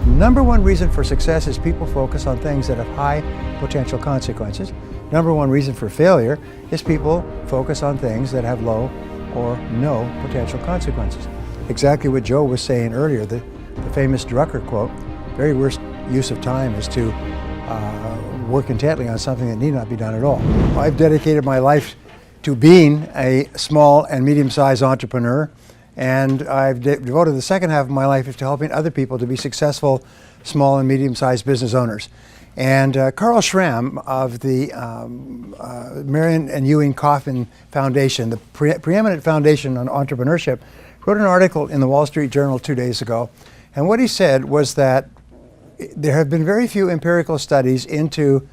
Number one reason for success is people focus on things that have high potential consequences. Number one reason for failure is people focus on things that have low or no potential consequences. Exactly what Joe was saying earlier, the famous Drucker quote, very worst use of time is to work intently on something that need not be done at all. I've dedicated my life to being a small and medium-sized entrepreneur, and I've devoted the second half of my life to helping other people to be successful small and medium-sized business owners. And Carl Schramm of the Marion and Ewing Coffin Foundation, the preeminent foundation on entrepreneurship, wrote an article in the Wall Street Journal 2 days ago. And what he said was that there have been very few empirical studies into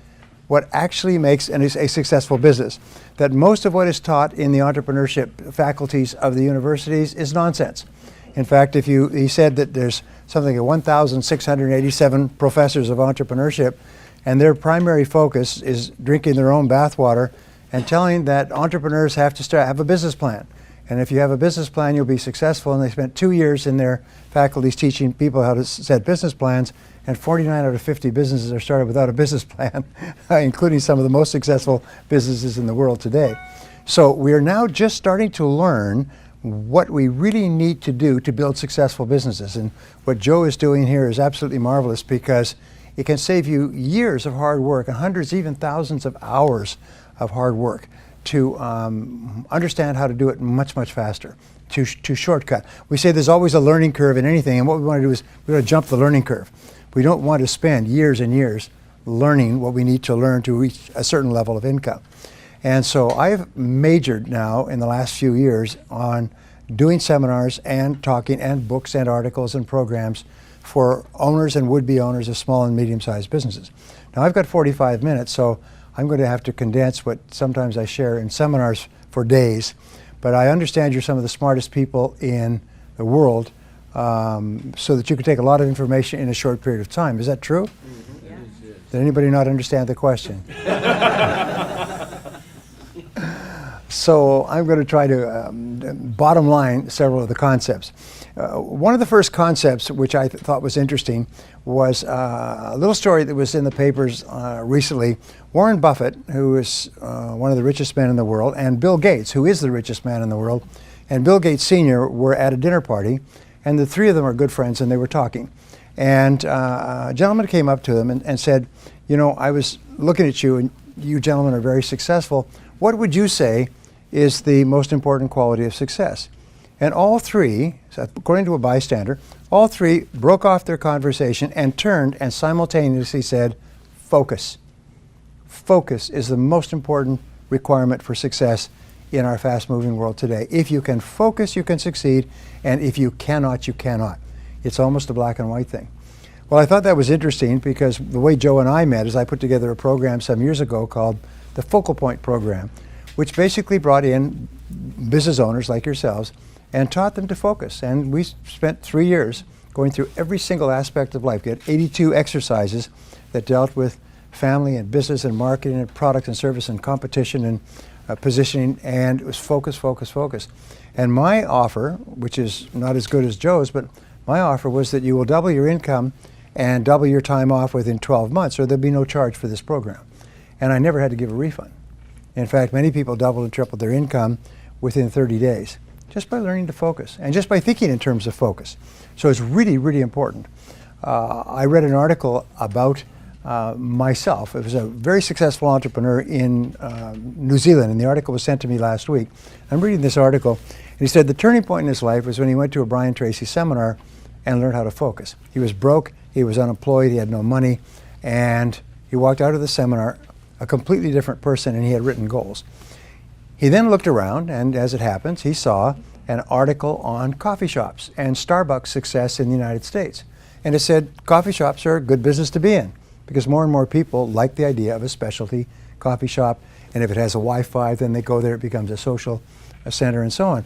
what actually makes a successful business. That most of what is taught in the entrepreneurship faculties of the universities is nonsense. In fact, he said that there's something like 1,687 professors of entrepreneurship, and their primary focus is drinking their own bathwater and telling that entrepreneurs have to have a business plan. And if you have a business plan, you'll be successful. And they spent 2 years in their faculties teaching people how to set business plans, and 49 out of 50 businesses are started without a business plan, including some of the most successful businesses in the world today. So we are now just starting to learn what we really need to do to build successful businesses. And what Joe is doing here is absolutely marvelous, because it can save you years of hard work and hundreds, even thousands of hours of hard work to understand how to do it much, much faster, to shortcut. We say there's always a learning curve in anything, and what we want to do is we want to jump the learning curve. We don't want to spend years and years learning what we need to learn to reach a certain level of income. And so I've majored now in the last few years on doing seminars and talking and books and articles and programs for owners and would-be owners of small and medium-sized businesses. Now I've got 45 minutes, so I'm going to have to condense what sometimes I share in seminars for days. But I understand you're some of the smartest people in the world, so that you can take a lot of information in a short period of time. Is that true? Mm-hmm. Yeah. Did anybody not understand the question? So I'm going to try to bottom line several of the concepts. One of the first concepts which I thought was interesting was a little story that was in the papers recently. Warren Buffett, who is one of the richest men in the world, and Bill Gates, who is the richest man in the world, and Bill Gates Sr. were at a dinner party, and the three of them are good friends, and they were talking. And a gentleman came up to them and said, you know, I was looking at you, and you gentlemen are very successful. What would you say is the most important quality of success? And all three, according to a bystander, all three broke off their conversation and turned and simultaneously said, focus. Focus is the most important requirement for success in our fast-moving world today. If you can focus, you can succeed, and if you cannot, you cannot. It's almost a black and white thing. Well, I thought that was interesting, because the way Joe and I met is I put together a program some years ago called the Focal Point Program, which basically brought in business owners like yourselves and taught them to focus. And we spent 3 years going through every single aspect of life. We had 82 exercises that dealt with family and business and marketing and product and service and competition and positioning, and it was focus, focus, focus. And my offer, which is not as good as Joe's, but my offer was that you will double your income and double your time off within 12 months, or there'll be no charge for this program. And I never had to give a refund. In fact, many people doubled and tripled their income within 30 days, just by learning to focus and just by thinking in terms of focus. So it's really, really important. I read an article about myself. It was a very successful entrepreneur in New Zealand, and the article was sent to me last week. I'm reading this article, and he said the turning point in his life was when he went to a Brian Tracy seminar and learned how to focus. He was broke, he was unemployed, he had no money, and he walked out of the seminar a completely different person, and he had written goals. He then looked around, and as it happens, he saw an article on coffee shops and Starbucks success in the United States. And it said coffee shops are a good business to be in, because more and more people like the idea of a specialty coffee shop, and if it has a Wi-Fi, then they go there, it becomes a social center, and so on.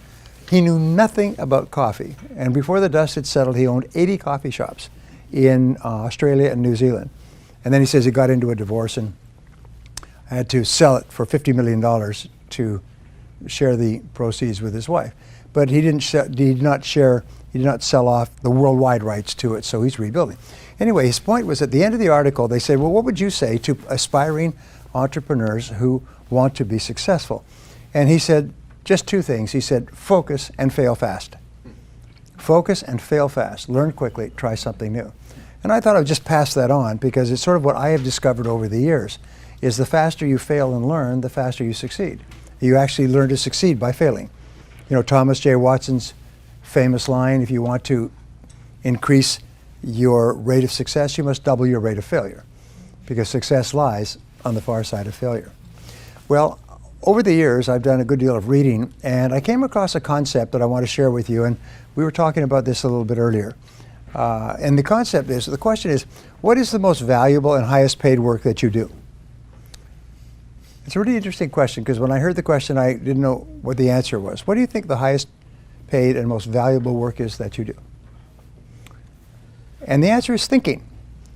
He knew nothing about coffee, and before the dust had settled, he owned 80 coffee shops in Australia and New Zealand. And then he says he got into a divorce and had to sell it for $50 million to share the proceeds with his wife. but he did not sell off the worldwide rights to it, so he's rebuilding. Anyway, his point was at the end of the article, they said, well, what would you say to aspiring entrepreneurs who want to be successful? And he said just two things. He said, focus and fail fast. Focus and fail fast. Learn quickly, try something new. And I thought I would just pass that on because it's sort of what I have discovered over the years, is the faster you fail and learn, the faster you succeed. You actually learn to succeed by failing. You know, Thomas J. Watson's famous line, if you want to increase your rate of success, you must double your rate of failure, because success lies on the far side of failure. Well, over the years, I've done a good deal of reading, and I came across a concept that I want to share with you, and we were talking about this a little bit earlier. And the concept is, the question is, what is the most valuable and highest paid work that you do? It's a really interesting question, because when I heard the question, I didn't know what the answer was. What do you think the highest paid and most valuable work is that you do? And the answer is thinking.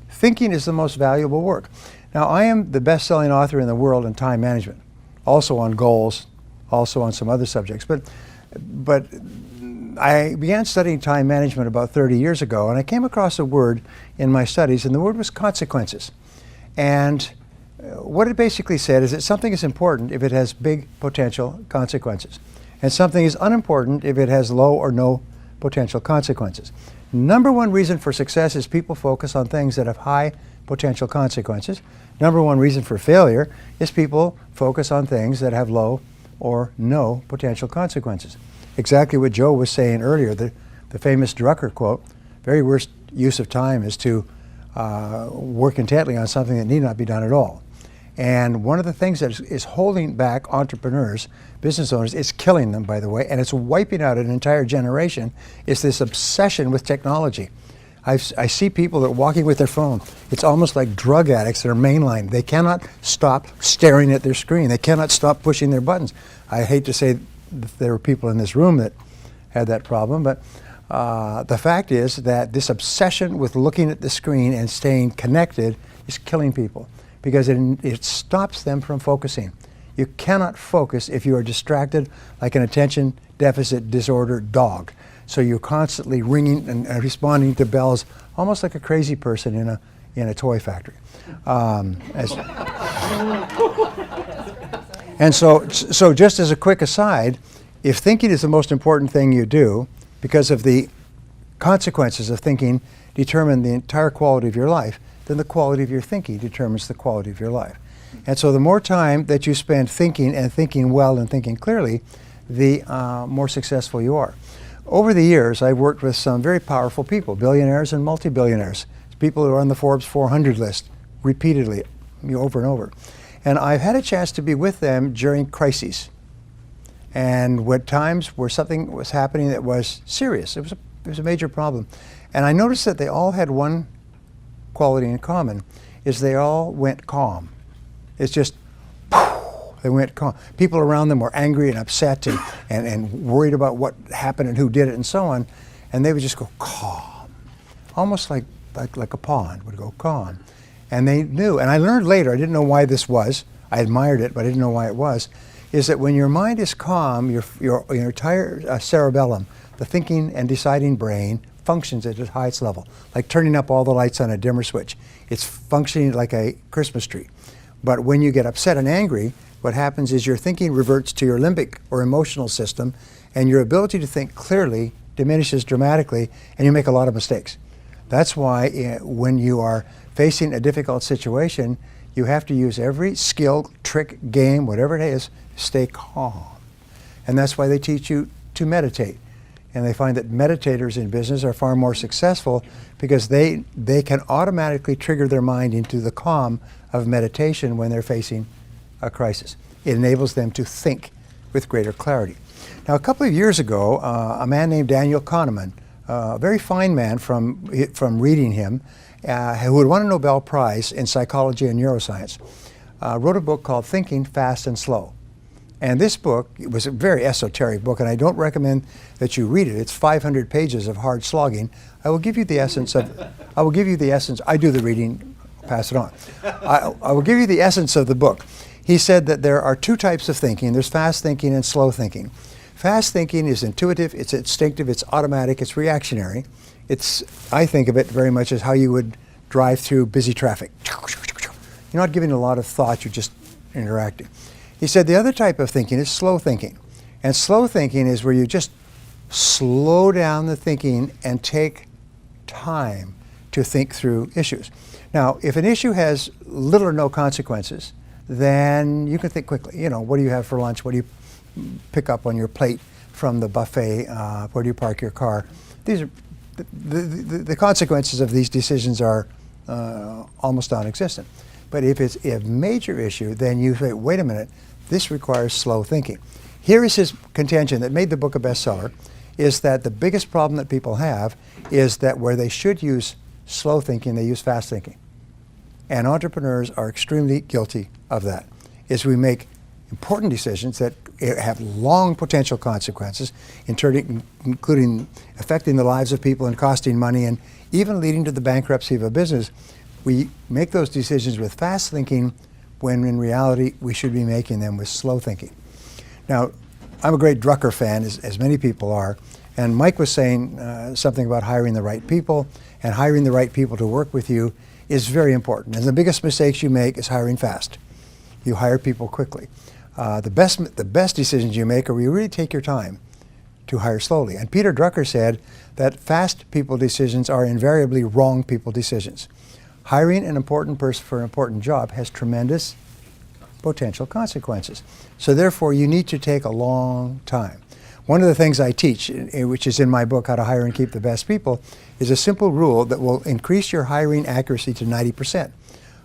Thinking is the most valuable work. Now, I am the best-selling author in the world in time management, also on goals, also on some other subjects. But I began studying time management about 30 years ago, and I came across a word in my studies, and the word was consequences. And what it basically said is that something is important if it has big potential consequences, and something is unimportant if it has low or no potential consequences. Number one reason for success is people focus on things that have high potential consequences. Number one reason for failure is people focus on things that have low or no potential consequences. Exactly what Joe was saying earlier, the famous Drucker quote, very worst use of time is to work intently on something that need not be done at all. And one of the things that is holding back entrepreneurs, business owners, it's killing them, by the way, and it's wiping out an entire generation, is this obsession with technology. I see people that are walking with their phone. It's almost like drug addicts that are mainline. They cannot stop staring at their screen. They cannot stop pushing their buttons. I hate to say that there were people in this room that had that problem, but the fact is that this obsession with looking at the screen and staying connected is killing people, because it stops them from focusing. You cannot focus if you are distracted like an attention deficit disorder dog. So you're constantly ringing and responding to bells, almost like a crazy person in a toy factory. And so just as a quick aside, if thinking is the most important thing you do, because of the consequences of thinking determine the entire quality of your life, then the quality of your thinking determines the quality of your life. And so the more time that you spend thinking and thinking well and thinking clearly, the more successful you are. Over the years, I've worked with some very powerful people, billionaires and multi-billionaires, people who are on the Forbes 400 list repeatedly, over and over. And I've had a chance to be with them during crises, and when times where something was happening that was serious. It was a major problem. And I noticed that they all had one quality in common, is they all went calm. It's just, they went calm. People around them were angry and upset and worried about what happened and who did it and so on, and they would just go calm, almost like a pond would go calm. And they knew, and I learned later, I didn't know why this was, I admired it, but I didn't know why it was, is that when your mind is calm, your entire cerebellum, the thinking and deciding brain, functions at its highest level, like turning up all the lights on a dimmer switch. It's functioning like a Christmas tree. But when you get upset and angry, what happens is your thinking reverts to your limbic or emotional system, and your ability to think clearly diminishes dramatically, and you make a lot of mistakes. That's why when you are facing a difficult situation, you have to use every skill, trick, game, whatever it is, stay calm. And that's why they teach you to meditate. And they find that meditators in business are far more successful because they can automatically trigger their mind into the calm of meditation when they're facing a crisis. It enables them to think with greater clarity. Now, a couple of years ago, a man named Daniel Kahneman, a very fine man from reading him, who had won a Nobel Prize in psychology and neuroscience, wrote a book called Thinking Fast and Slow. And this book, it was a very esoteric book, and I don't recommend that you read it. It's 500 pages of hard slogging. I will give you the essence. I do the reading, pass it on. I will give you the essence of the book. He said that there are two types of thinking. There's fast thinking and slow thinking. Fast thinking is intuitive, it's instinctive, it's automatic, it's reactionary. I think of it very much as how you would drive through busy traffic. You're not giving a lot of thought, you're just interacting. He said the other type of thinking is slow thinking. And slow thinking is where you just slow down the thinking and take time to think through issues. Now, if an issue has little or no consequences, then you can think quickly. You know, what do you have for lunch? What do you pick up on your plate from the buffet? Where do you park your car? These are the consequences of these decisions are almost non-existent. But if it's a major issue, then you say, wait a minute, this requires slow thinking. Here is his contention that made the book a bestseller, is that the biggest problem that people have is that where they should use slow thinking, they use fast thinking. And entrepreneurs are extremely guilty of that, is we make important decisions that have long potential consequences, including affecting the lives of people and costing money and even leading to the bankruptcy of a business. We make those decisions with fast thinking when in reality we should be making them with slow thinking. Now, I'm a great Drucker fan, as many people are, and Mike was saying something about hiring the right people, and hiring the right people to work with you is very important. And the biggest mistakes you make is hiring fast. You hire people quickly. The best decisions you make are where you really take your time to hire slowly. And Peter Drucker said that fast people decisions are invariably wrong people decisions. Hiring an important person for an important job has tremendous potential consequences. So therefore, you need to take a long time. One of the things I teach, which is in my book, How to Hire and Keep the Best People, is a simple rule that will increase your hiring accuracy to 90%.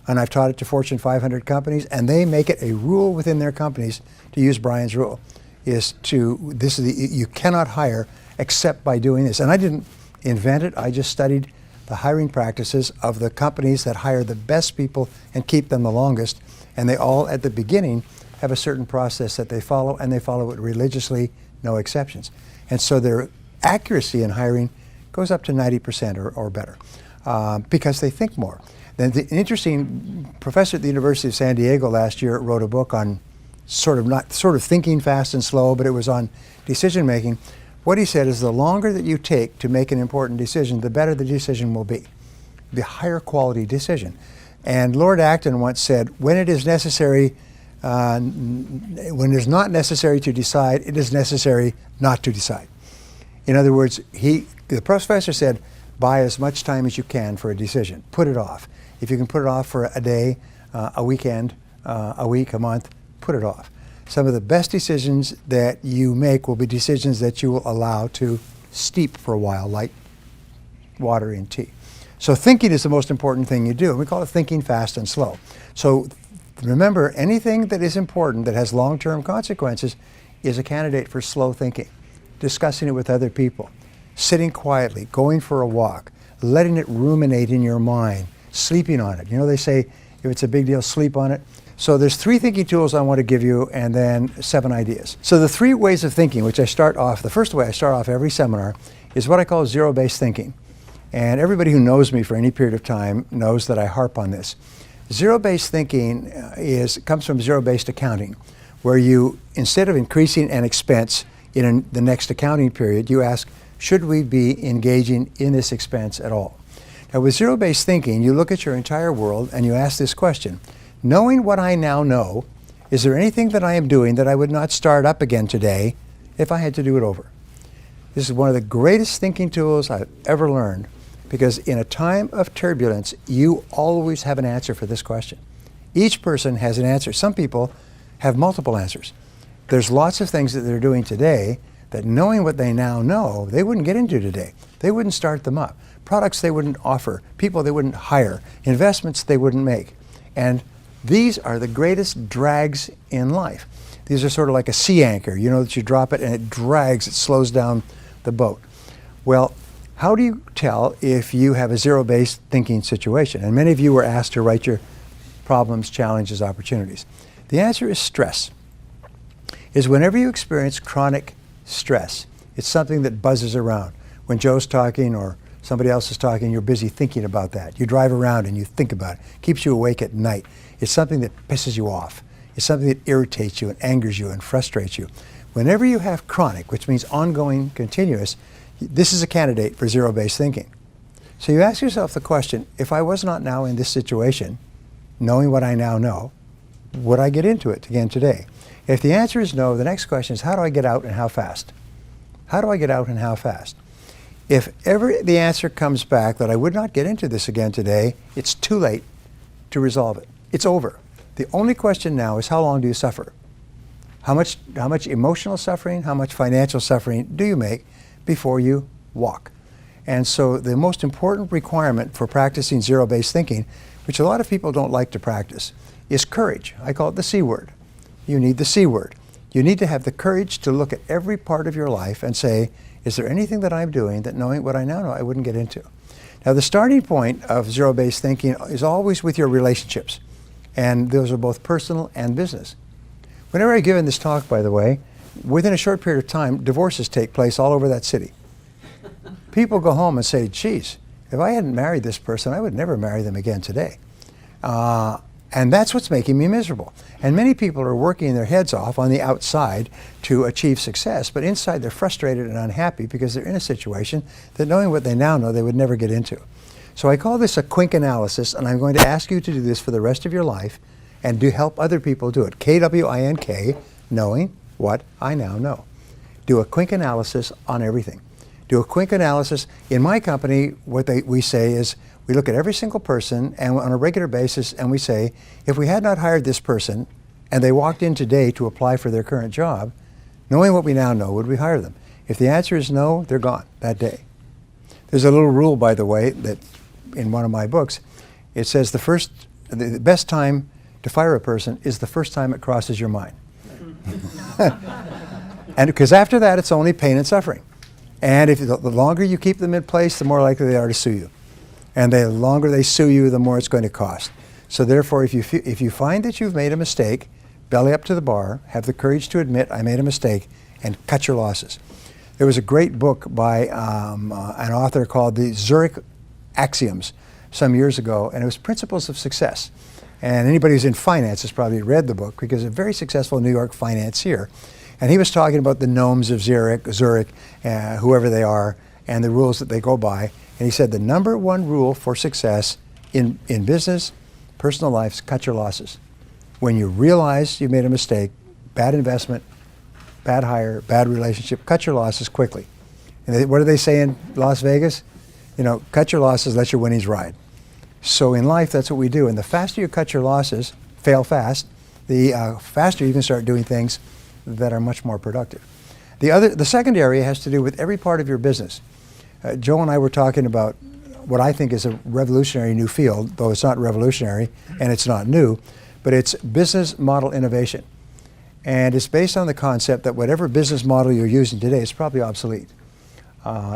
And I've taught it to Fortune 500 companies, and they make it a rule within their companies to use Brian's rule. You cannot hire except by doing this. And I didn't invent it, I just studied the hiring practices of the companies that hire the best people and keep them the longest. And they all, at the beginning, have a certain process that they follow, and they follow it religiously, no exceptions. And so their accuracy in hiring goes up to 90% or better because they think more. Then the interesting professor at the University of San Diego last year wrote a book on sort of thinking fast and slow, but it was on decision making. What he said is the longer that you take to make an important decision, the better the decision will be, the higher quality decision. And Lord Acton once said, when it is necessary, when it is not necessary to decide, it is necessary not to decide. In other words, the professor said, buy as much time as you can for a decision. Put it off. If you can put it off for a day, a weekend, a week, a month, put it off. Some of the best decisions that you make will be decisions that you will allow to steep for a while, like water in tea. So thinking is the most important thing you do. We call it thinking fast and slow. So remember, anything that is important that has long-term consequences is a candidate for slow thinking. Discussing it with other people, sitting quietly, going for a walk, letting it ruminate in your mind, sleeping on it. You know, they say if it's a big deal, sleep on it. So there's 3 thinking tools I want to give you, and then 7 ideas. So the 3 ways of thinking, which the first way I start off every seminar, is what I call zero-based thinking. And everybody who knows me for any period of time knows that I harp on this. Zero-based thinking comes from zero-based accounting, where you, instead of increasing an expense in the next accounting period, you ask, should we be engaging in this expense at all? Now with zero-based thinking, you look at your entire world and you ask this question: knowing what I now know, is there anything that I am doing that I would not start up again today if I had to do it over? This is one of the greatest thinking tools I've ever learned, because in a time of turbulence, you always have an answer for this question. Each person has an answer. Some people have multiple answers. There's lots of things that they're doing today that, knowing what they now know, they wouldn't get into today. They wouldn't start them up. Products they wouldn't offer, people they wouldn't hire, investments they wouldn't make. And these are the greatest drags in life. These are sort of like a sea anchor. You know that you drop it and it drags, it slows down the boat. Well, how do you tell if you have a zero-based thinking situation? And many of you were asked to write your problems, challenges, opportunities. The answer is stress. Is whenever you experience chronic stress, it's something that buzzes around. When Joe's talking or somebody else is talking, you're busy thinking about that. You drive around and you think about it. Keeps you awake at night. It's something that pisses you off. It's something that irritates you and angers you and frustrates you. Whenever you have chronic, which means ongoing, continuous, this is a candidate for zero-based thinking. So you ask yourself the question, if I was not now in this situation, knowing what I now know, would I get into it again today? If the answer is no, the next question is, how do I get out and how fast? How do I get out and how fast? If ever the answer comes back that I would not get into this again today, it's too late to resolve it. It's over. The only question now is, how long do you suffer? How much emotional suffering, how much financial suffering do you make before you walk? And so the most important requirement for practicing zero-based thinking, which a lot of people don't like to practice, is courage. I call it the C word. You need the C word. You need to have the courage to look at every part of your life and say, is there anything that I'm doing that, knowing what I now know, I wouldn't get into? Now, the starting point of zero-based thinking is always with your relationships. And those are both personal and business. Whenever I've given this talk, by the way, within a short period of time, divorces take place all over that city. People go home and say, geez, if I hadn't married this person, I would never marry them again today. And that's what's making me miserable. And many people are working their heads off on the outside to achieve success, but inside they're frustrated and unhappy because they're in a situation that, knowing what they now know, they would never get into. So I call this a quink analysis, and I'm going to ask you to do this for the rest of your life and do help other people do it. K-W-I-N-K, knowing what I now know. Do a quink analysis on everything. Do a quink analysis. In my company, what we say is, we look at every single person and on a regular basis, and we say, if we had not hired this person and they walked in today to apply for their current job, knowing what we now know, would we hire them? If the answer is no, they're gone that day. There's a little rule, by the way, that in one of my books, it says the best time to fire a person is the first time it crosses your mind. And because after that, it's only pain and suffering. And if the longer you keep them in place, the more likely they are to sue you. And the longer they sue you, the more it's going to cost. So therefore, if you find that you've made a mistake, belly up to the bar, have the courage to admit, I made a mistake, and cut your losses. There was a great book by an author called the Zurich Axioms some years ago, and it was Principles of Success. And anybody who's in finance has probably read the book, because a very successful New York financier. And he was talking about the gnomes of Zurich, whoever they are, and the rules that they go by. And he said the number one rule for success in business, personal life, is cut your losses. When you realize you made a mistake, bad investment, bad hire, bad relationship, cut your losses quickly. And what do they say in Las Vegas? You know, cut your losses, let your winnings ride. So in life, that's what we do. And the faster you cut your losses, fail fast, the faster you can start doing things that are much more productive. The second area has to do with every part of your business. Joe and I were talking about what I think is a revolutionary new field, though it's not revolutionary and it's not new, but it's business model innovation. And it's based on the concept that whatever business model you're using today is probably obsolete.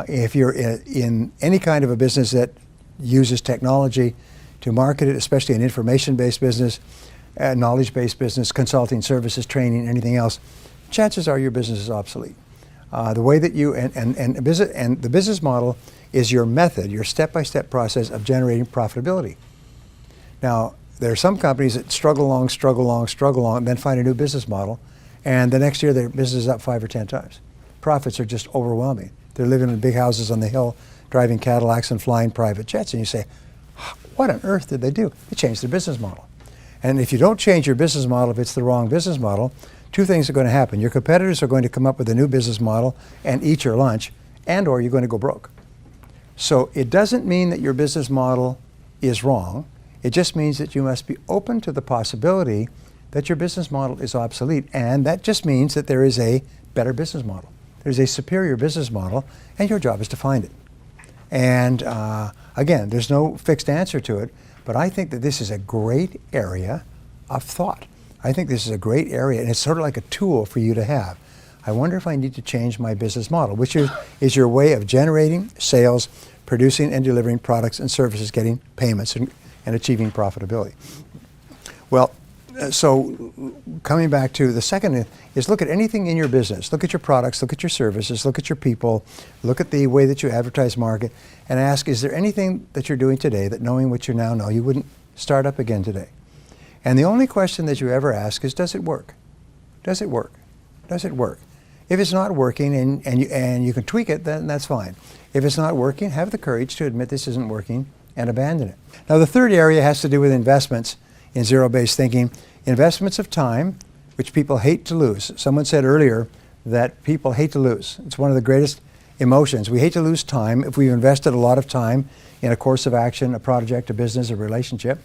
If you're in any kind of a business that uses technology to market it, especially an information-based business, knowledge-based business, consulting services, training, anything else, chances are your business is obsolete. The way that you, and the business model is your method, your step-by-step process of generating profitability. Now, there are some companies that struggle along, and then find a new business model, and the next year their business is up 5 or 10 times. Profits are just overwhelming. They're living in big houses on the hill, driving Cadillacs and flying private jets, and you say, what on earth did they do? They changed their business model. And if you don't change your business model, if it's the wrong business model, two things are going to happen. Your competitors are going to come up with a new business model and eat your lunch, and or you're going to go broke. So it doesn't mean that your business model is wrong. It just means that you must be open to the possibility that your business model is obsolete, and that just means that there is a better business model. There's a superior business model, and your job is to find it. And again, there's no fixed answer to it, but I think that this is a great area of thought. I think this is a great area, and it's sort of like a tool for you to have. I wonder if I need to change my business model, which is your way of generating sales, producing and delivering products and services, getting payments, and achieving profitability. Well, so coming back to the second is look at anything in your business. Look at your products, look at your services, look at your people, look at the way that you advertise, market, and ask, is there anything that you're doing today that, knowing what you now know, you wouldn't start up again today? And the only question that you ever ask is, does it work? Does it work? Does it work? If it's not working and you can tweak it, then that's fine. If it's not working, have the courage to admit this isn't working and abandon it. Now the third area has to do with investments in zero-based thinking. Investments of time, which people hate to lose. Someone said earlier that people hate to lose. It's one of the greatest emotions. We hate to lose time if we've invested a lot of time in a course of action, a project, a business, a relationship.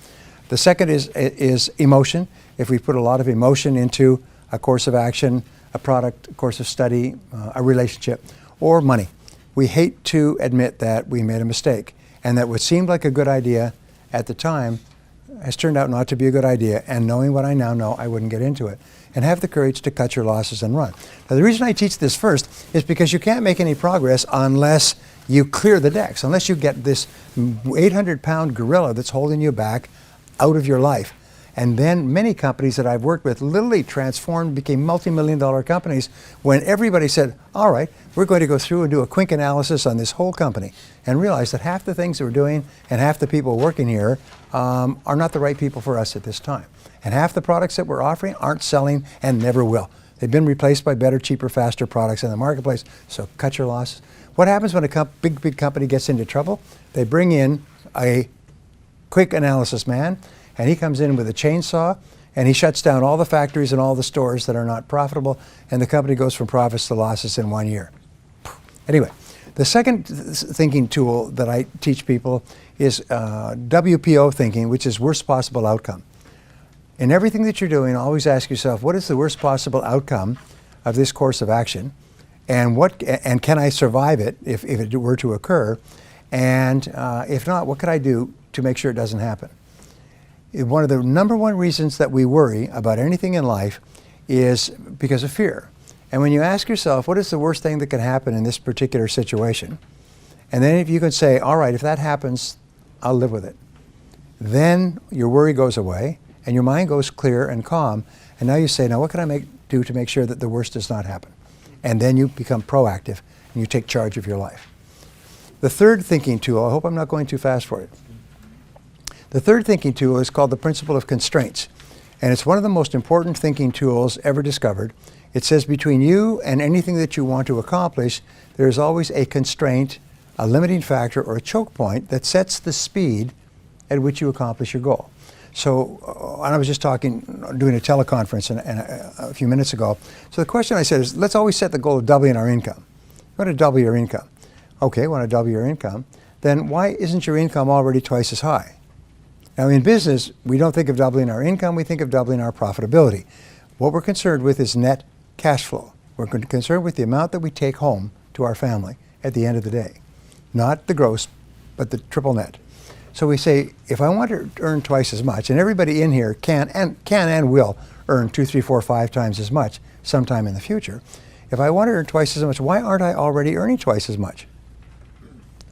The second is emotion. If we put a lot of emotion into a course of action, a product, a course of study, a relationship, or money. We hate to admit that we made a mistake and that what seemed like a good idea at the time has turned out not to be a good idea, and knowing what I now know, I wouldn't get into it. And have the courage to cut your losses and run. Now the reason I teach this first is because you can't make any progress unless you clear the decks, unless you get this 800-pound gorilla that's holding you back out of your life. And then many companies that I've worked with literally transformed, became multi-million-dollar companies when everybody said, all right, we're going to go through and do a quick analysis on this whole company and realize that half the things that we're doing and half the people working here are not the right people for us at this time. And half the products that we're offering aren't selling and never will. They've been replaced by better, cheaper, faster products in the marketplace, so cut your losses. What happens when a big company gets into trouble? They bring in a quick analysis man, and he comes in with a chainsaw, and he shuts down all the factories and all the stores that are not profitable, and the company goes from profits to losses in 1 year. Anyway, the second thinking tool that I teach people is WPO thinking, which is worst possible outcome. In everything that you're doing, always ask yourself, what is the worst possible outcome of this course of action? And can I survive it if it were to occur? And if not, what could I do to make sure it doesn't happen? One of the number one reasons that we worry about anything in life is because of fear. And when you ask yourself, what is the worst thing that could happen in this particular situation? And then if you can say, all right, if that happens, I'll live with it. Then your worry goes away and your mind goes clear and calm. And now you say, now what can I do to make sure that the worst does not happen? And then you become proactive and you take charge of your life. The third thinking tool, I hope I'm not going too fast for you. The third thinking tool is called the principle of constraints. And it's one of the most important thinking tools ever discovered. It says between you and anything that you want to accomplish, there is always a constraint, a limiting factor, or a choke point that sets the speed at which you accomplish your goal. So I was just doing a teleconference a few minutes ago. So the question I said is, let's always set the goal of doubling our income. You want to double your income. Okay, want to double your income. Then why isn't your income already twice as high? Now in business, we don't think of doubling our income, we think of doubling our profitability. What we're concerned with is net cash flow. We're concerned with the amount that we take home to our family at the end of the day. Not the gross, but the triple net. So we say, if I want to earn twice as much, and everybody in here can and will earn 2, 3, 4, 5 times as much sometime in the future. If I want to earn twice as much, why aren't I already earning twice as much?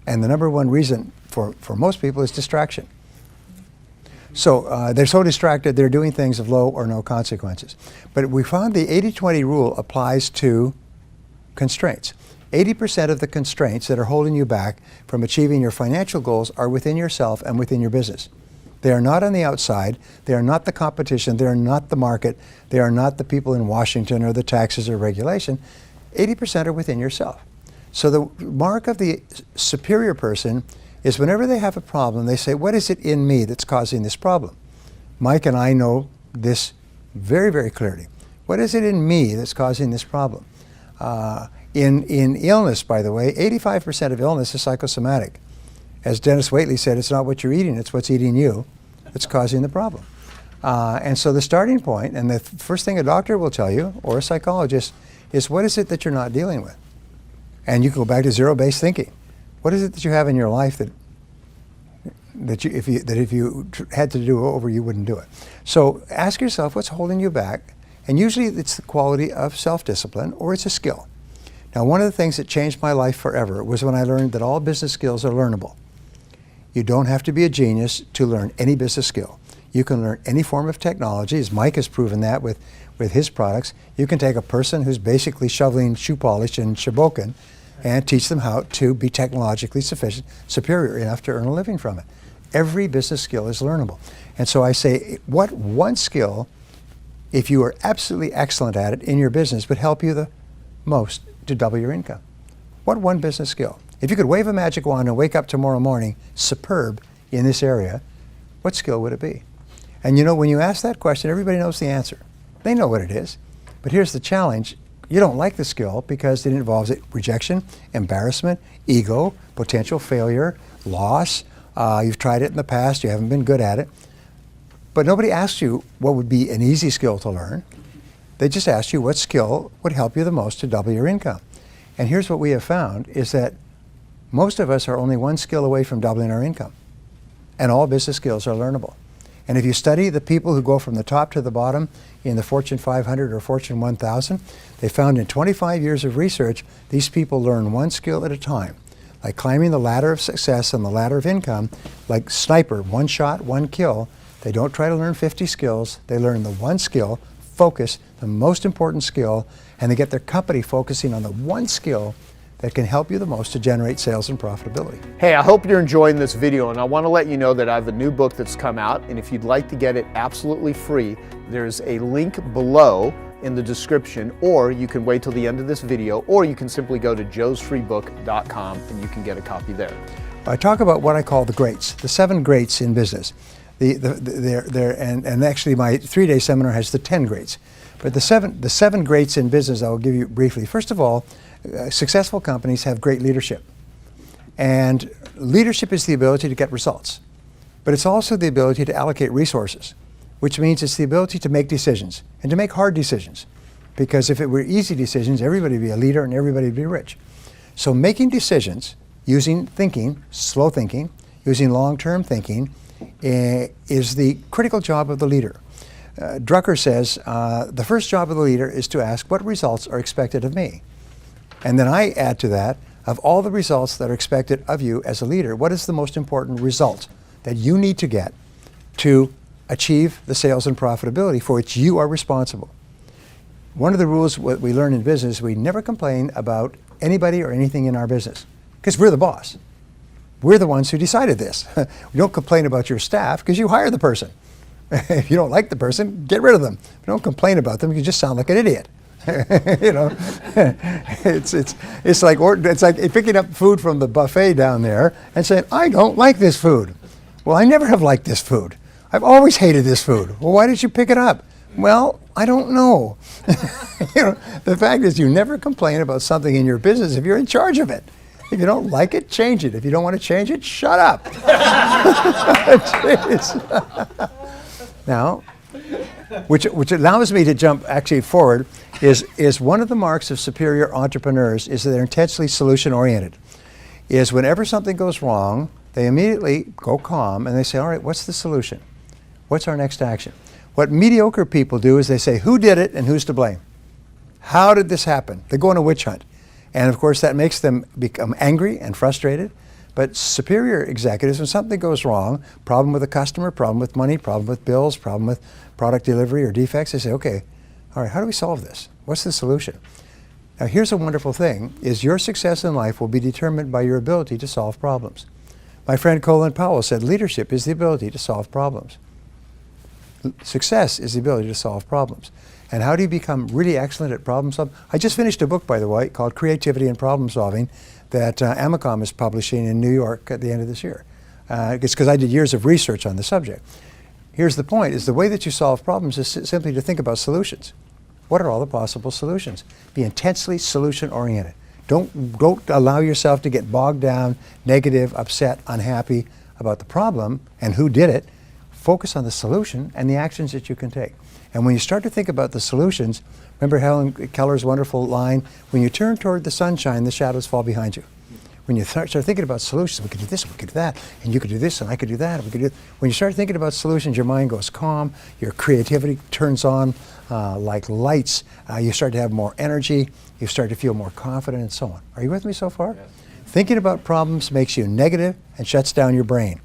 And the number one reason for most people is distraction. So they're so distracted, they're doing things of low or no consequences. But we found the 80-20 rule applies to constraints. 80% of the constraints that are holding you back from achieving your financial goals are within yourself and within your business. They are not on the outside. They are not the competition. They are not the market. They are not the people in Washington or the taxes or regulation. 80% are within yourself. So the mark of the superior person is whenever they have a problem, they say, what is it in me that's causing this problem? Mike and I know this very, very clearly. What is it in me that's causing this problem? In illness, by the way, 85% of illness is psychosomatic. As Dennis Waitley said, it's not what you're eating, it's what's eating you that's causing the problem. And so the starting point, and the first thing a doctor will tell you, or a psychologist, is what is it that you're not dealing with? And you can go back to zero-based thinking. What is it that you have in your life that if you had to do over, you wouldn't do it? So ask yourself what's holding you back, and usually it's the quality of self-discipline or it's a skill. Now, one of the things that changed my life forever was when I learned that all business skills are learnable. You don't have to be a genius to learn any business skill. You can learn any form of technology, as Mike has proven that with his products. You can take a person who's basically shoveling shoe polish in Shabokin and teach them how to be technologically superior enough to earn a living from it. Every business skill is learnable. And so I say, what one skill, if you are absolutely excellent at it in your business, would help you the most to double your income? What one business skill? If you could wave a magic wand and wake up tomorrow morning superb in this area, what skill would it be? And you know, when you ask that question, everybody knows the answer. They know what it is. But here's the challenge. You don't like the skill because it involves rejection, embarrassment, ego, potential failure, loss. You've tried it in the past, you haven't been good at it. But nobody asked you what would be an easy skill to learn. They just asked you what skill would help you the most to double your income. And here's what we have found is that most of us are only one skill away from doubling our income. And all business skills are learnable. And if you study the people who go from the top to the bottom in the Fortune 500 or Fortune 1000, they found in 25 years of research, these people learn one skill at a time. Like climbing the ladder of success and the ladder of income, like sniper, one shot, one kill. They don't try to learn 50 skills. They learn the one skill, focus, the most important skill, and they get their company focusing on the one skill that can help you the most to generate sales and profitability. Hey, I hope you're enjoying this video, and I want to let you know that I have a new book that's come out, and if you'd like to get it absolutely free, there's a link below in the description, or you can wait till the end of this video, or you can simply go to joesfreebook.com and you can get a copy there. I talk about what I call the greats, the 7 greats in business. And actually my 3-day seminar has the 10 greats. But the seven greats in business I will give you briefly. First of all, successful companies have great leadership. And leadership is the ability to get results. But it's also the ability to allocate resources, which means it's the ability to make decisions and to make hard decisions. Because if it were easy decisions, everybody would be a leader and everybody would be rich. So making decisions using thinking, slow thinking, using long-term thinking, is the critical job of the leader. Drucker says, the first job of the leader is to ask what results are expected of me. And then I add to that, of all the results that are expected of you as a leader, what is the most important result that you need to get to achieve the sales and profitability for which you are responsible? One of the rules what we learn in business, we never complain about anybody or anything in our business because we're the boss. We're the ones who decided this. We don't complain about your staff because you hire the person. If you don't like the person, get rid of them. Don't complain about them. You just sound like an idiot. You know, it's like picking up food from the buffet down there and saying, I don't like this food. Well, I never have liked this food. I've always hated this food. Well, why did you pick it up? Well, I don't know. You know, the fact is you never complain about something in your business if you're in charge of it. If you don't like it, change it. If you don't want to change it, shut up. Now, which allows me to jump actually forward, is one of the marks of superior entrepreneurs is that they're intensely solution-oriented. Is whenever something goes wrong, they immediately go calm and they say, all right, what's the solution? What's our next action? What mediocre people do is they say, who did it and who's to blame? How did this happen? They go on a witch hunt. And of course that makes them become angry and frustrated. But superior executives, when something goes wrong, problem with a customer, problem with money, problem with bills, problem with product delivery or defects, they say, okay, all right, how do we solve this? What's the solution? Now here's a wonderful thing, is your success in life will be determined by your ability to solve problems. My friend Colin Powell said, leadership is the ability to solve problems. Success is the ability to solve problems. And how do you become really excellent at problem solving? I just finished a book, by the way, called Creativity and Problem Solving that Amicom is publishing in New York at the end of this year. It's because I did years of research on the subject. Here's the point, is the way that you solve problems is simply to think about solutions. What are all the possible solutions? Be intensely solution-oriented. Don't allow yourself to get bogged down, negative, upset, unhappy about the problem and who did it. Focus on the solution and the actions that you can take. And when you start to think about the solutions, remember Helen Keller's wonderful line, when you turn toward the sunshine, the shadows fall behind you. When you start thinking about solutions, we could do this, we could do that, and you could do this, and I could do that, and we could do. When you start thinking about solutions, your mind goes calm, your creativity turns on like lights, you start to have more energy, you start to feel more confident, and so on. Are you with me so far? Yes. Thinking about problems makes you negative and shuts down your brain.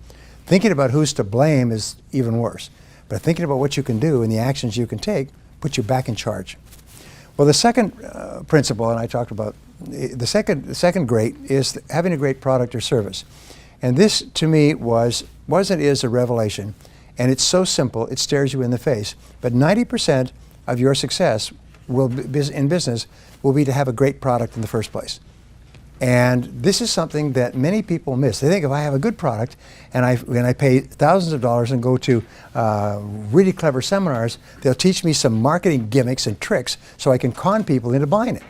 Thinking about who's to blame is even worse. But thinking about what you can do and the actions you can take puts you back in charge. Well, the second principle, and I talked about, the second great is having a great product or service. And this, to me, was and is a revelation. And it's so simple, it stares you in the face. But 90% of your success in business will be to have a great product in the first place. And this is something that many people miss. They think if I have a good product and I pay thousands of dollars and go to really clever seminars, they'll teach me some marketing gimmicks and tricks so I can con people into buying it.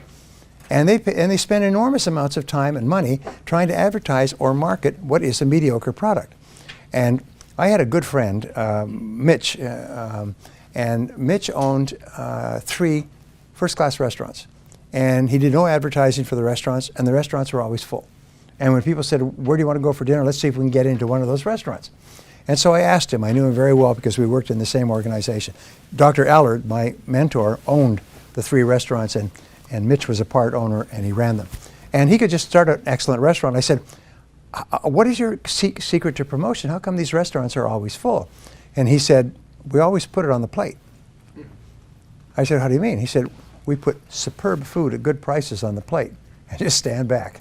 And they spend enormous amounts of time and money trying to advertise or market what is a mediocre product. And I had a good friend, Mitch, and Mitch owned 3 first-class restaurants. And he did no advertising for the restaurants, and the restaurants were always full. And when people said, where do you want to go for dinner? Let's see if we can get into one of those restaurants. And so I asked him. I knew him very well because we worked in the same organization. Dr. Allard, my mentor, owned the 3 restaurants, and Mitch was a part owner, and he ran them. And he could just start an excellent restaurant. I said, what is your secret to promotion? How come these restaurants are always full? And he said, we always put it on the plate. I said, how do you mean? He said, we put superb food at good prices on the plate and just stand back.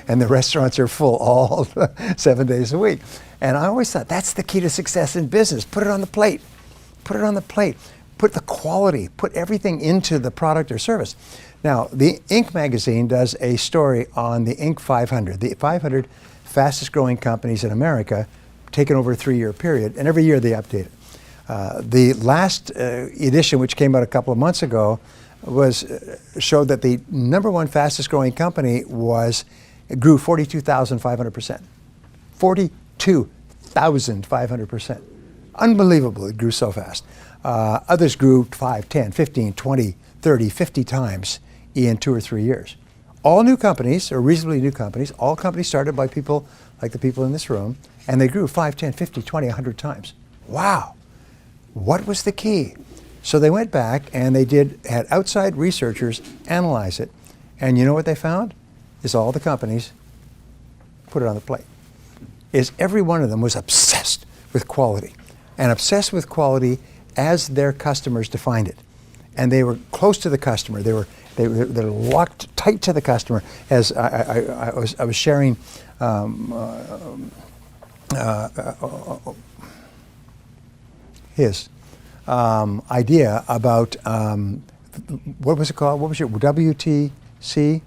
And the restaurants are full all 7 days a week. And I always thought that's the key to success in business. Put it on the plate. Put it on the plate. Put the quality, put everything into the product or service. Now, the Inc. magazine does a story on the Inc. 500, the 500 fastest growing companies in America, taken over a 3-year period, and every year they update it. The last edition, which came out a couple of months ago, showed that the #1 fastest growing company grew 42,500%. 42,500%. Unbelievable, it grew so fast. Others grew 5, 10, 15, 20, 30, 50 times in 2 or 3 years. All new companies, or reasonably new companies, all companies started by people like the people in this room, and they grew 5, 10, 50, 20, 100 times. Wow. What was the key? So they went back and had outside researchers analyze it, and you know what they found? Is all the companies put it on the plate. Every one of them was obsessed with quality, and obsessed with quality as their customers defined it. And they were close to the customer. They're locked tight to the customer. As I was sharing his idea about what was it called? What was your WTC?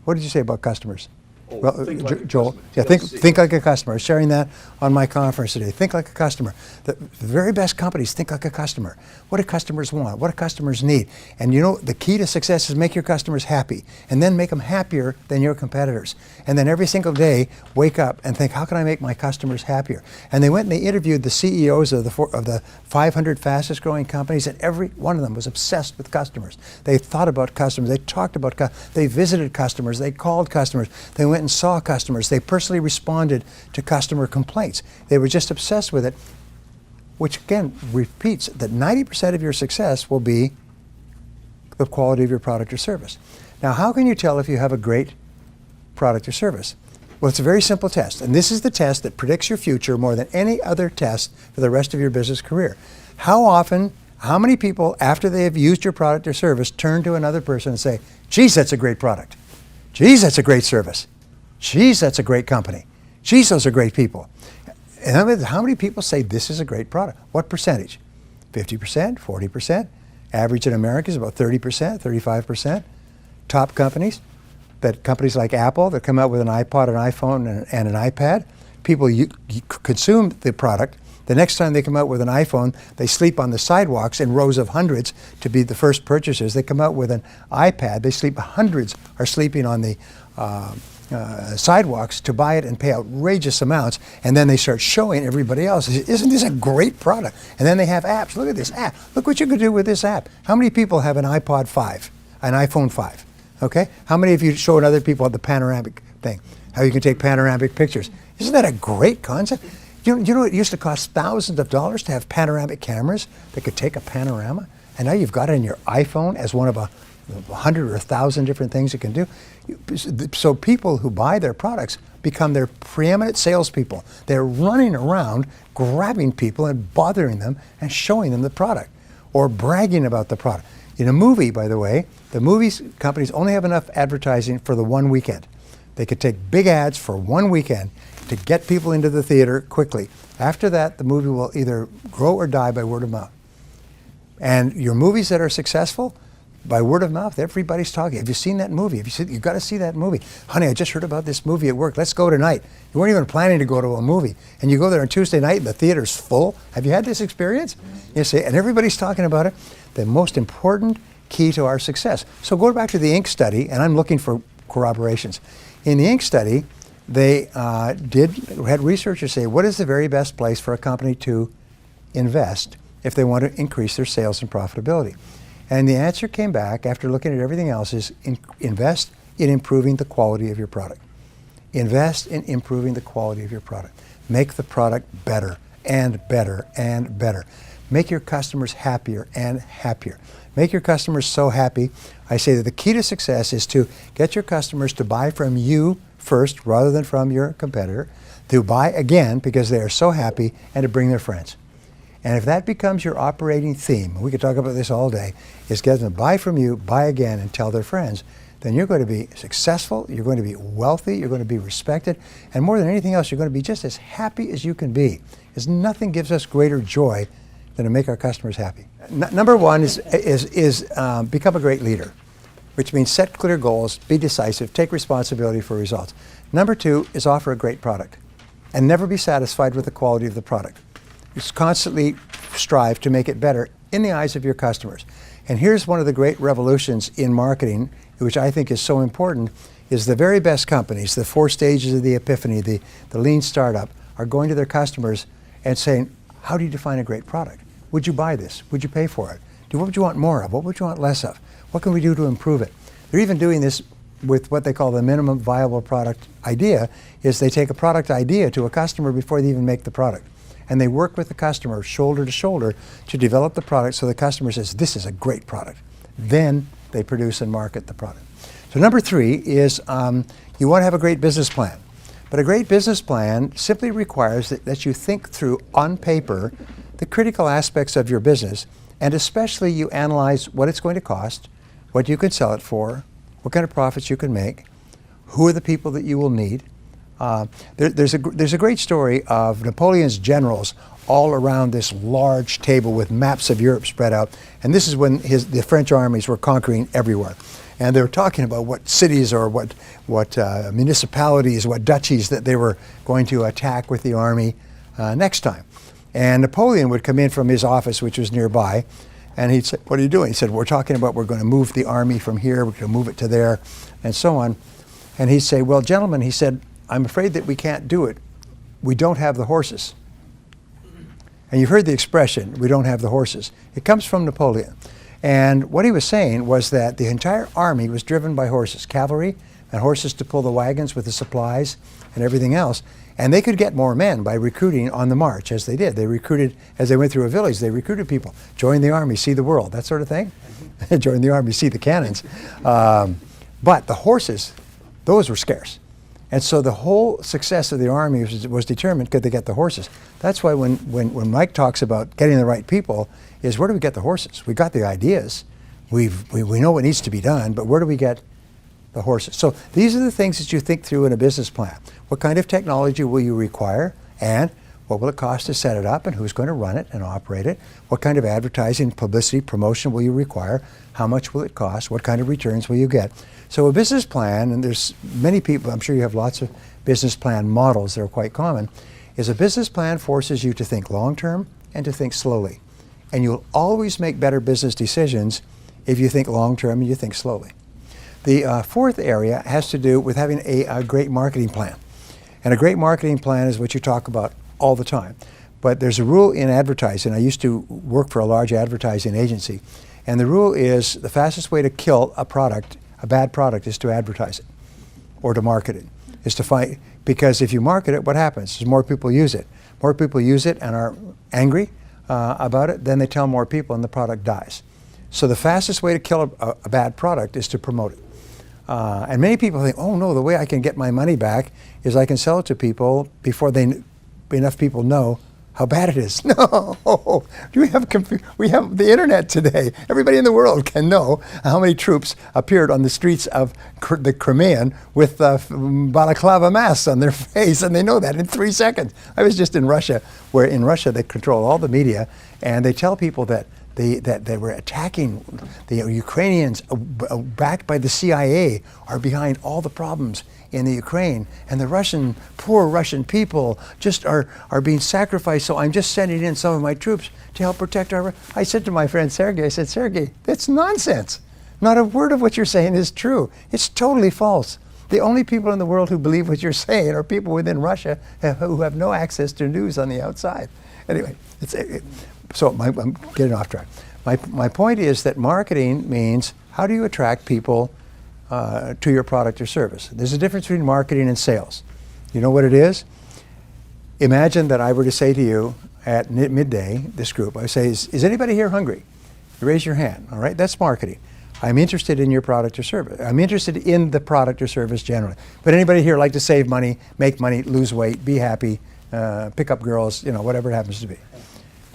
What did you say about customers? Oh, Well, think like a Joel, customer. yeah, TLC. think like a customer. Sharing that on my conference today. Think like a customer. The very best companies think like a customer. What do customers want? What do customers need? And you know, the key to success is make your customers happy, and then make them happier than your competitors. And then every single day, wake up and think, how can I make my customers happier? And they went and they interviewed the CEOs of the 500 fastest growing companies, and every one of them was obsessed with customers. They thought about customers. They talked about they visited customers. They called customers. They went and saw customers. They personally responded to customer complaints. They were just obsessed with it, which again repeats that 90% of your success will be the quality of your product or service. Now, how can you tell if you have a great product or service? Well, it's a very simple test, and this is the test that predicts your future more than any other test for the rest of your business career. How many people, after they have used your product or service, turn to another person and say, geez, that's a great product. Geez, that's a great service. Geez, that's a great company. Geez, those are great people. And how many people say this is a great product? What percentage? 50%, 40%? Average in America is about 30%, 35%. Top companies like Apple that come out with an iPod, an iPhone, and an iPad, people consume the product. The next time they come out with an iPhone, they sleep on the sidewalks in rows of hundreds to be the first purchasers. They come out with an iPad, hundreds are sleeping on the sidewalks to buy it and pay outrageous amounts, and then they start showing everybody else, isn't this a great product? And then they have apps. Look at this app. Look what you can do with this app. How many people have an iPod 5, an iPhone 5? Okay? How many of you showing other people the panoramic thing? How you can take panoramic pictures. Isn't that a great concept? You know it used to cost thousands of dollars to have panoramic cameras that could take a panorama? And now you've got it in your iPhone as one of 100 or 1,000 different things it can do. So people who buy their products become their preeminent salespeople. They're running around grabbing people and bothering them and showing them the product or bragging about the product. In a movie, by the way, the movie companies only have enough advertising for the one weekend. They could take big ads for one weekend to get people into the theater quickly. After that, the movie will either grow or die by word of mouth. And your movies that are successful, by word of mouth, everybody's talking. Have you seen that movie? You've got to see that movie. Honey, I just heard about this movie at work. Let's go tonight. You weren't even planning to go to a movie. And you go there on Tuesday night and the theater's full. Have you had this experience? You see, and everybody's talking about it. The most important key to our success. So go back to the Inc. study, and I'm looking for corroborations. In the Inc. study, they had researchers say, what is the very best place for a company to invest if they want to increase their sales and profitability? And the answer came back after looking at everything else is invest in improving the quality of your product. Invest in improving the quality of your product. Make the product better and better and better. Make your customers happier and happier. Make your customers so happy. I say that the key to success is to get your customers to buy from you first rather than from your competitor, to buy again because they are so happy, and to bring their friends. And if that becomes your operating theme, we could talk about this all day, is get them to buy from you, buy again, and tell their friends, then you're going to be successful, you're going to be wealthy, you're going to be respected, and more than anything else, you're going to be just as happy as you can be. Because nothing gives us greater joy than to make our customers happy. Number one is become a great leader, which means set clear goals, be decisive, take responsibility for results. Number two is offer a great product and never be satisfied with the quality of the product. Just constantly strive to make it better in the eyes of your customers. And here's one of the great revolutions in marketing, which I think is so important, is the very best companies, the 4 stages of the epiphany, the lean startup, are going to their customers and saying, how do you define a great product? Would you buy this? Would you pay for it? What would you want more of? What would you want less of? What can we do to improve it? They're even doing this with what they call the minimum viable product idea, is they take a product idea to a customer before they even make the product. And they work with the customer shoulder to shoulder to develop the product so the customer says, this is a great product. Then they produce and market the product. So number 3 is you want to have a great business plan. But a great business plan simply requires that you think through on paper the critical aspects of your business, and especially you analyze what it's going to cost, what you can sell it for, what kind of profits you can make, who are the people that you will need. There's a great story of Napoleon's generals all around this large table with maps of Europe spread out, and this is when the French armies were conquering everywhere. And they were talking about what cities or what municipalities, what duchies that they were going to attack with the army next time. And Napoleon would come in from his office, which was nearby, and he'd say, what are you doing? He said, we're talking about we're going to move the army from here, we're going to move it to there, and so on. And he'd say, well, gentlemen, he said, I'm afraid that we can't do it. We don't have the horses. And you've heard the expression, we don't have the horses. It comes from Napoleon. And what he was saying was that the entire army was driven by horses, cavalry, and horses to pull the wagons with the supplies and everything else. And they could get more men by recruiting on the march, as they did. They recruited, as they went through a village, they recruited people. Join the army, see the world, that sort of thing. Join the army, see the cannons. But the horses, those were scarce. And so the whole success of the army was determined, could they get the horses? That's why when Mike talks about getting the right people, is where do we get the horses? We got the ideas. We know what needs to be done, but where do we get the horses? So these are the things that you think through in a business plan. What kind of technology will you require, and what will it cost to set it up, and who's going to run it and operate it? What kind of advertising, publicity, promotion will you require? How much will it cost? What kind of returns will you get? So a business plan, and there's many people, I'm sure you have lots of business plan models that are quite common, is a business plan forces you to think long-term and to think slowly. And you'll always make better business decisions if you think long-term and you think slowly. The fourth area has to do with having a great marketing plan. And a great marketing plan is what you talk about all the time. But there's a rule in advertising. I used to work for a large advertising agency. And the rule is the fastest way to kill a product, a bad product, is to advertise it or to market it. Is to find, because if you market it, what happens? More people use it. More people use it and are angry about it, then they tell more people and the product dies. So the fastest way to kill a bad product is to promote it. And many people think, oh no, the way I can get my money back is I can sell it to people before enough people know how bad it is. No, we have the internet today. Everybody in the world can know how many troops appeared on the streets of the Crimean with balaclava masks on their face, and they know that in 3 seconds. I was just in Russia, where in Russia they control all the media, and they tell people that that they were attacking the Ukrainians, backed by the CIA, are behind all the problems in the Ukraine, and the poor Russian people just are being sacrificed. So I'm just sending in some of my troops to help protect our. I said to my friend Sergey, I said, Sergey, that's nonsense. Not a word of what you're saying is true. It's totally false. The only people in the world who believe what you're saying are people within Russia who have no access to news on the outside. Anyway, I'm getting off track. My point is that marketing means how do you attract people to your product or service. There's a difference between marketing and sales. You know what it is? Imagine that I were to say to you at midday, this group, I say, is anybody here hungry? You raise your hand, all right? That's marketing. I'm interested in your product or service. I'm interested in the product or service generally. But anybody here like to save money, make money, lose weight, be happy, pick up girls, whatever it happens to be.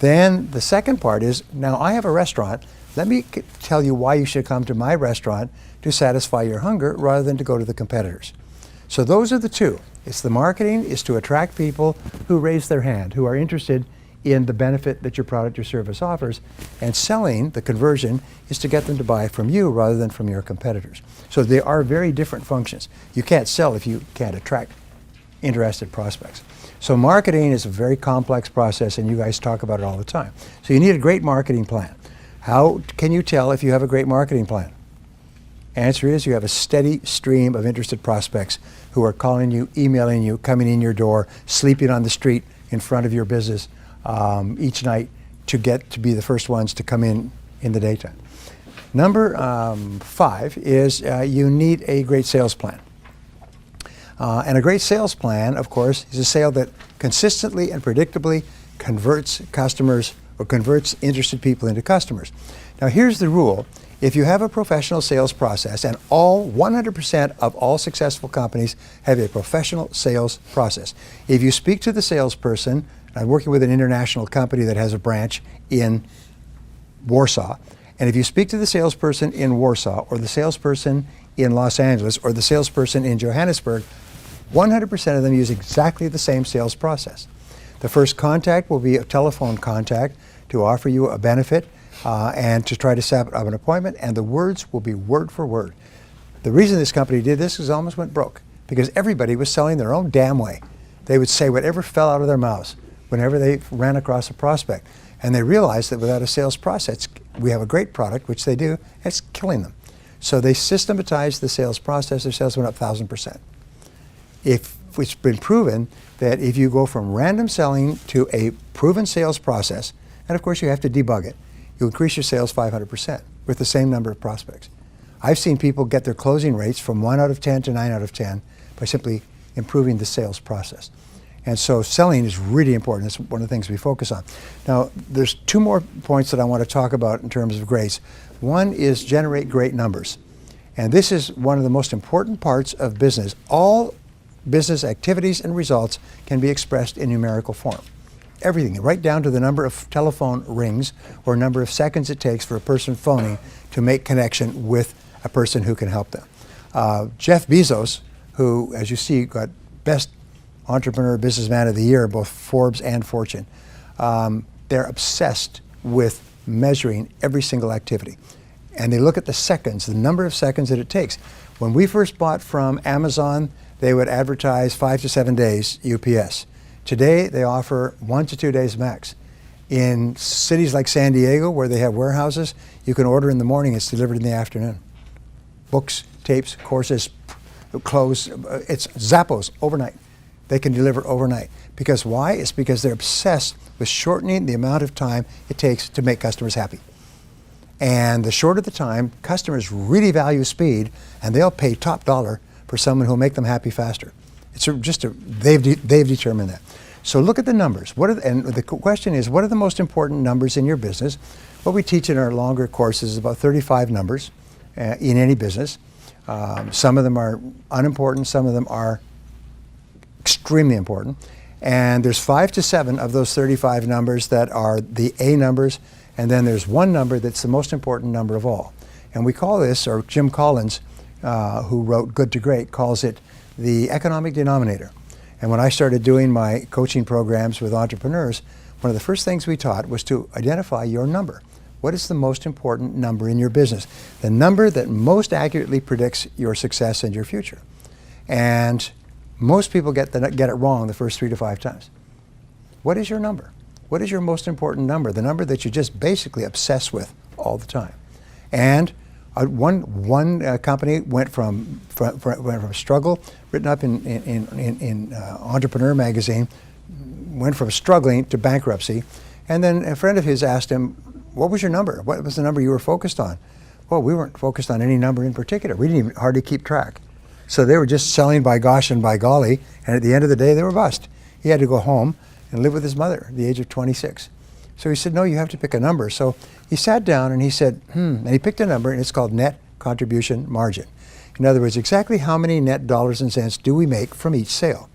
Then the second part is, now I have a restaurant. Let me tell you why you should come to my restaurant to satisfy your hunger rather than to go to the competitors. So those are the two. It's the marketing is to attract people who raise their hand, who are interested in the benefit that your product or service offers, and selling, the conversion, is to get them to buy from you rather than from your competitors. So they are very different functions. You can't sell if you can't attract interested prospects. So marketing is a very complex process, and you guys talk about it all the time. So you need a great marketing plan. How can you tell if you have a great marketing plan? Answer is you have a steady stream of interested prospects who are calling you, emailing you, coming in your door, sleeping on the street in front of your business each night to get to be the first ones to come in the daytime. Number 5 is you need a great sales plan. And a great sales plan, of course, is a sale that consistently and predictably converts customers or converts interested people into customers. Now here's the rule. If you have a professional sales process, and 100% of all successful companies have a professional sales process. If you speak to the salesperson, I'm working with an international company that has a branch in Warsaw, and if you speak to the salesperson in Warsaw or the salesperson in Los Angeles or the salesperson in Johannesburg, 100% of them use exactly the same sales process. The first contact will be a telephone contact to offer you a benefit and to try to set up an appointment, and the words will be word for word. The reason this company did this is almost went broke because everybody was selling their own damn way. They would say whatever fell out of their mouths whenever they ran across a prospect. And they realized that without a sales process, we have a great product, which they do, and it's killing them. So they systematized the sales process. Their sales went up 1,000%. It's been proven that if you go from random selling to a proven sales process, and of course you have to debug it, you increase your sales 500% with the same number of prospects. I've seen people get their closing rates from 1 out of 10 to 9 out of 10 by simply improving the sales process. And so selling is really important. That's one of the things we focus on. Now, there's 2 more points that I want to talk about in terms of grades. One is generate great numbers. And this is one of the most important parts of business. All business activities and results can be expressed in numerical form. Everything, right down to the number of telephone rings or number of seconds it takes for a person phoning to make connection with a person who can help them. Jeff Bezos, who, as you see, got Best Entrepreneur Businessman of the Year, both Forbes and Fortune. They're obsessed with measuring every single activity. And they look at the seconds, the number of seconds that it takes. When we first bought from Amazon, they would advertise 5 to 7 days UPS. Today, they offer 1 to 2 days max. In cities like San Diego, where they have warehouses, you can order in the morning, it's delivered in the afternoon. Books, tapes, courses, clothes, it's Zappos overnight. They can deliver overnight. Because why? It's because they're obsessed with shortening the amount of time it takes to make customers happy. And the shorter the time, customers really value speed, and they'll pay top dollar for someone who'll make them happy faster. They've determined that. So look at the numbers. And the question is, what are the most important numbers in your business? What we teach in our longer courses is about 35 numbers in any business. Some of them are unimportant, some of them are extremely important. And there's 5 to 7 of those 35 numbers that are the A numbers, and then there's one number that's the most important number of all. And we call this, or Jim Collins, who wrote Good to Great, calls it the economic denominator. And when I started doing my coaching programs with entrepreneurs, one of the first things we taught was to identify your number. What is the most important number in your business? The number that most accurately predicts your success and your future. And most people get it wrong the first 3 to 5 times. What is your number? What is your most important number? The number that you just basically obsess with all the time. And one company went from struggle, written up in Entrepreneur magazine, went from struggling to bankruptcy. And then a friend of his asked him, what was your number? What was the number you were focused on? Well, we weren't focused on any number in particular. We didn't even hardly keep track. So they were just selling by gosh and by golly, and at the end of the day, they were bust. He had to go home and live with his mother at the age of 26. So he said, no, you have to pick a number. So he sat down and he said, and he picked a number, and it's called net contribution margin. In other words, exactly how many net dollars and cents do we make from each sale?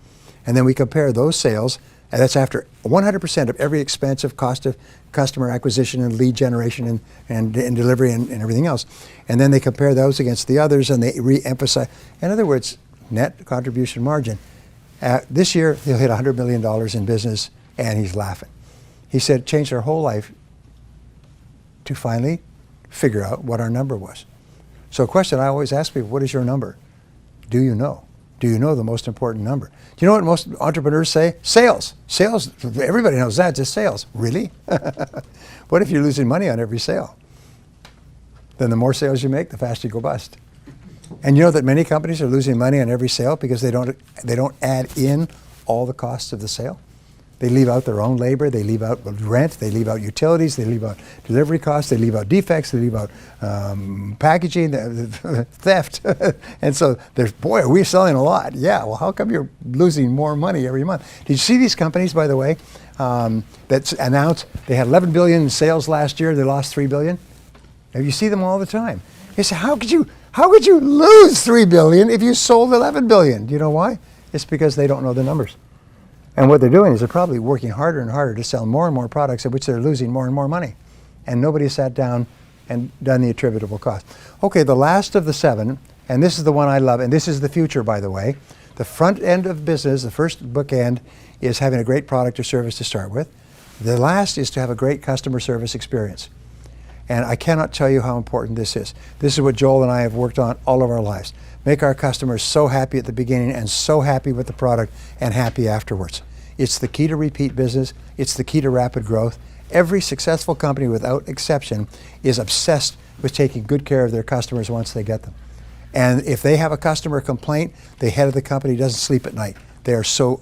And then we compare those sales, and that's after 100% of every expense of cost of customer acquisition and lead generation and delivery and everything else. And then they compare those against the others, and they re-emphasize. In other words, net contribution margin. This year, he'll hit $100 million in business, and he's laughing. He said, changed our whole life to finally figure out what our number was. So a question I always ask people, what is your number? Do you know? Do you know the most important number? Do you know what most entrepreneurs say? Sales. Sales, everybody knows that, just sales. Really? What if you're losing money on every sale? Then the more sales you make, the faster you go bust. And you know that many companies are losing money on every sale because they don't add in all the costs of the sale. They leave out their own labor, they leave out rent, they leave out utilities, they leave out delivery costs, they leave out defects, they leave out packaging, theft. And so there's, boy, are we selling a lot. Yeah, well, how come you're losing more money every month? Did you see these companies, by the way, that announced they had 11 billion in sales last year, they lost 3 billion? You see them all the time. You say, how could you lose 3 billion if you sold 11 billion? Do you know why? It's because they don't know the numbers. And what they're doing is they're probably working harder and harder to sell more and more products at which they're losing more and more money. And nobody sat down and done the attributable cost. Okay, the last of the 7, and this is the one I love, and this is the future, by the way. The front end of business, the first bookend, is having a great product or service to start with. The last is to have a great customer service experience. And I cannot tell you how important this is. This is what Joel and I have worked on all of our lives. Make our customers so happy at the beginning and so happy with the product and happy afterwards. It's the key to repeat business. It's the key to rapid growth. Every successful company, without exception, is obsessed with taking good care of their customers once they get them. And if they have a customer complaint, the head of the company doesn't sleep at night. They are so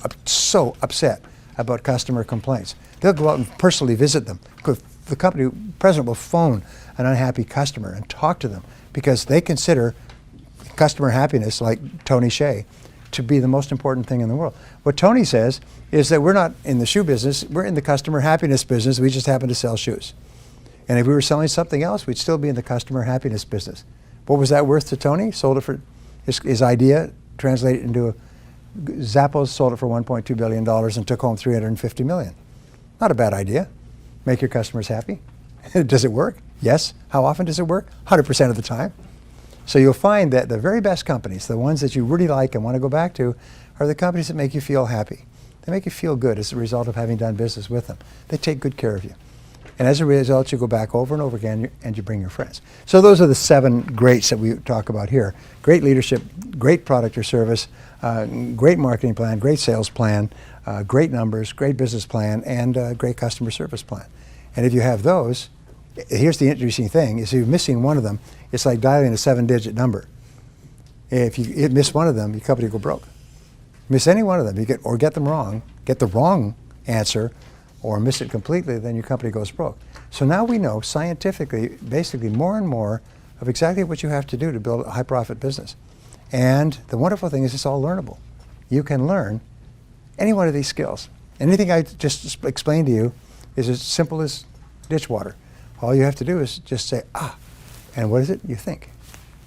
upset about customer complaints. They'll go out and personally visit them. The company president will phone an unhappy customer and talk to them because they consider customer happiness, like Tony Hsieh, to be the most important thing in the world. What Tony says is that we're not in the shoe business, we're in the customer happiness business, we just happen to sell shoes. And if we were selling something else, we'd still be in the customer happiness business. What was that worth to Tony? Sold it for, his idea translated into Zappos sold it for $1.2 billion and took home $350 million. Not a bad idea. Make your customers happy. Does it work? Yes. How often does it work? 100% of the time. So you'll find that the very best companies, the ones that you really like and want to go back to, are the companies that make you feel happy. They make you feel good as a result of having done business with them. They take good care of you. And as a result, you go back over and over again and you bring your friends. So those are the 7 greats that we talk about here. Great leadership, great product or service, great marketing plan, great sales plan, great numbers, great business plan, and great customer service plan. And if you have those, here's the interesting thing, is if you're missing one of them, it's like dialing a 7-digit number. If you miss one of them, your company will go broke. Miss any one of them, get them wrong, get the wrong answer, or miss it completely, then your company goes broke. So now we know scientifically, basically more and more of exactly what you have to do to build a high profit business. And the wonderful thing is it's all learnable. You can learn any one of these skills. Anything I just explained to you is as simple as ditch water. All you have to do is just say, and what is it? You think.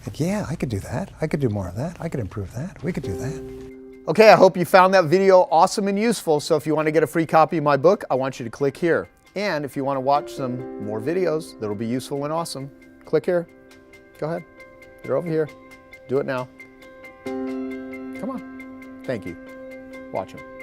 Like, yeah, I could do that. I could do more of that. I could improve that. We could do that. Okay, I hope you found that video awesome and useful. So if you want to get a free copy of my book, I want you to click here. And if you want to watch some more videos that'll be useful and awesome, click here. Go ahead. They're over here. Do it now. Come on. Thank you. Watch them.